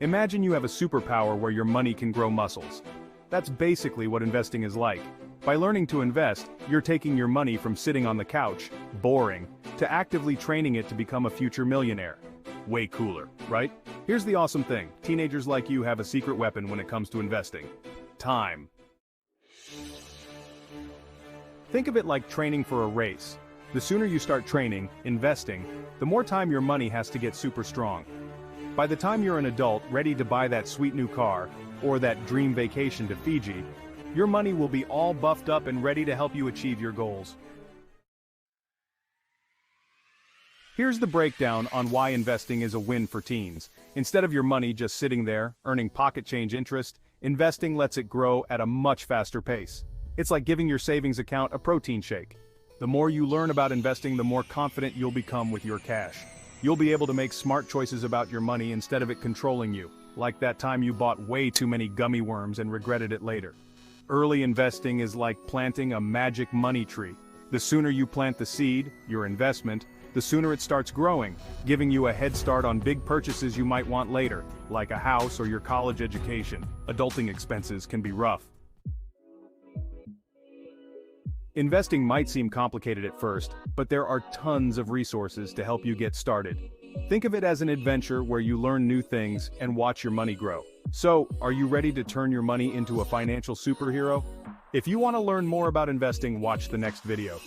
Imagine you have a superpower where your money can grow muscles. That's basically what investing is like. By learning to invest, you're taking your money from sitting on the couch, boring, to actively training it to become a future millionaire. Way cooler, right? Here's the awesome thing. Teenagers like you have a secret weapon when it comes to investing. Time. Think of it like training for a race. The sooner you start training, investing, the more time your money has to get super strong. By the time you're an adult ready to buy that sweet new car, or that dream vacation to Fiji, your money will be all buffed up and ready to help you achieve your goals. Here's the breakdown on why investing is a win for teens. Instead of your money just sitting there, earning pocket change interest, investing lets it grow at a much faster pace. It's like giving your savings account a protein shake. The more you learn about investing, the more confident you'll become with your cash. You'll be able to make smart choices about your money instead of it controlling you, like that time you bought way too many gummy worms and regretted it later. Early investing is like planting a magic money tree. The sooner you plant the seed, your investment, the sooner it starts growing, giving you a head start on big purchases you might want later, like a house or your college education. Adulting expenses can be rough. Investing might seem complicated at first, but there are tons of resources to help you get started. Think of it as an adventure where you learn new things and watch your money grow. So, are you ready to turn your money into a financial superhero? If you want to learn more about investing, watch the next video.